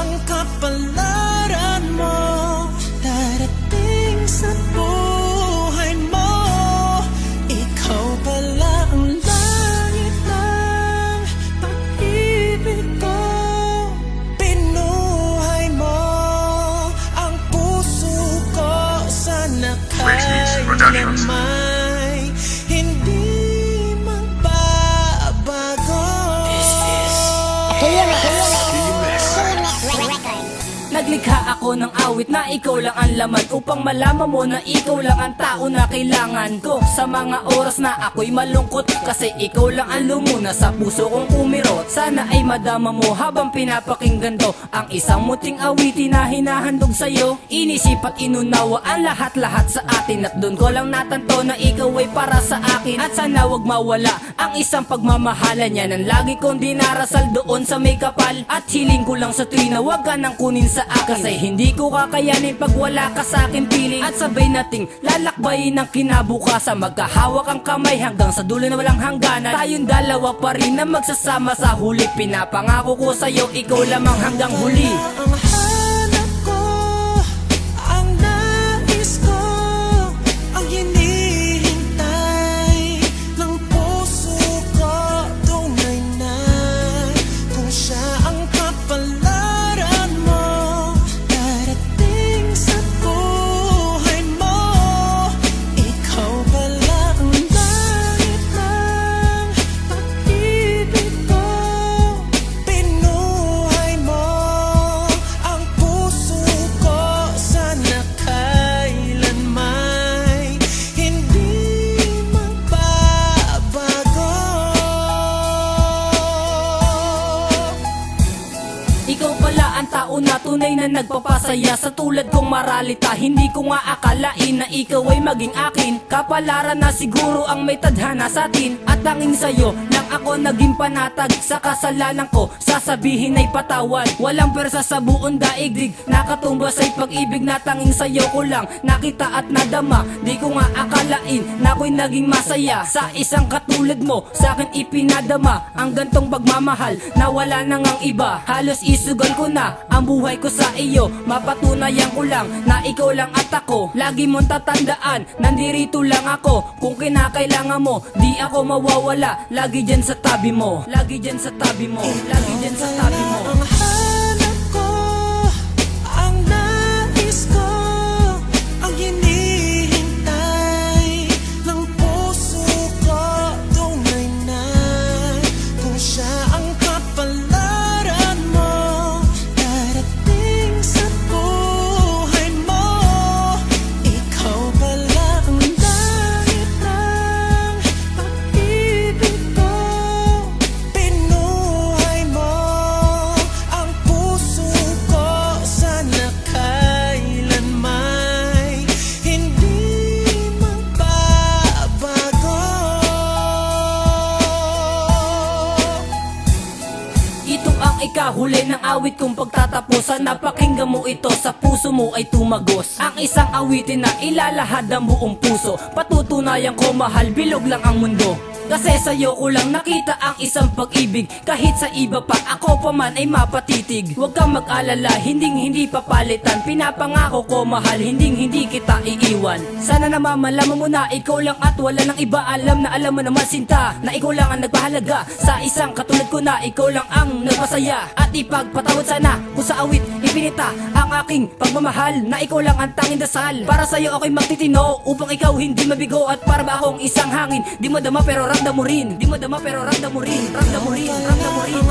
ang kapalaran mo darating sa buhay mo. Ikaw pala ang langit ng pag-ibig ko. Pinuhay mo ang puso ko. Sana kailanman hindi magbabago. Naglikha ako ng awit na ikaw lang ang laman, upang malaman mo na ikaw lang ang tao na kailangan ko. Sa mga oras na ako'y malungkot, kasi ikaw lang ang lumuna sa puso kong umirot. Sana ay madama mo habang pinapakinggan to ang isang muting awitin na hinahandog sa'yo. Inisip at inunawa ang lahat-lahat sa atin, at doon ko lang natanto na ikaw ay para sa akin. At sana wag mawala ang isang pagmamahalan niya nang lagi kong dinarasal doon sa may kapal. At hiling ko lang sa tuwing na wag ka nang kunin sa akin, kasi hindi ko kakayanin pag wala ka sa akin piling. At sabay nating lalakbayin ang kinabukasan, magkahawak ang kamay hanggang sa dulo na walang hangganan. Tayong dalawa pa rin na magsasama sa huli. Pinapangako ko sa'yo, ikaw lamang hanggang huli. Ang hanap ko, ang nais ko, ang hinihintay ng puso ko. Tunay na kung siya ang kapalaran mo darating sa buhay mo. Ikaw pala ang langit ng pag-ibig ko. Pinuhay mo ang puso ko. Sana kailanman hindi magbabago. Ikaw pala ang tao na tunay na nagpapasaya. Sa tulad kong maralita, hindi ko nga akalain na ikaw ay maging akin. Kapalaran na siguro ang may tadhana sa atin, at tanging sa'yo lang ako naging panatag. Sa kasalanan ko, sasabihin ay patawad. Walang persa sa buong daigdig, nakatumbas ay pag-ibig na tanging sa'yo ko lang nakita at nadama. Di ko nga akalain na ako'y naging masaya sa isang katulad mo. Sa akin ipinadama ang gantong pagmamahal na wala nang ang iba. Halos isugal ko na ang buhay ko sa iyo. Mapatunayan ko lang na ikaw lang at ako. Lagi mong tatandaan, nandirito lang ako. Kung kinakailangan mo, di ako mawawala. Lagi dyan sa tabi mo, lagi dyan sa tabi mo, lagi dyan sa tabi mo. Ang hanap ko, ang nais ko, ang hinihintay ng puso ko. Tunay na kung siya ang kapalaran mo darating sa buhay mo. Ikaw pala ang langit ng pag-ibig ko. Pinuhay mo ang puso ko. Sana kailanman hindi magbabago. Ito ang ikahuli ng awit kong pagtatapusan. Napakinggan mo ito, sa puso mo ay tumagos. Ang isang awitin na ilalahad ang buong puso. Patutunayan ko mahal, bilog lang ang mundo. Kasi sa'yo ko lang nakita ang isang pag-ibig. Kahit sa iba pa, ako pa man ay mapatitig. Huwag kang mag-alala, hindi papalitan. Pinapangako ko mahal, hindi kita iiwan. Sana namamalaman mo na ikaw lang at wala nang iba. Alam mo naman sinta, na ikaw lang ang nagpahalaga. Sa isang katulad ko na ikaw lang ang nagpasaya. At ipagpatawad sana kung sa awit ipinita ang aking pagmamahal, na ikaw lang ang tanging dasal. Para sa'yo ako'y magtitino, upang ikaw hindi mabigo. At para ba akong isang hangin, di mo dama pero ramdam mo rin. Di mo dama pero ramdam mo rin. Ramdam mo rin, ramdam mo rin.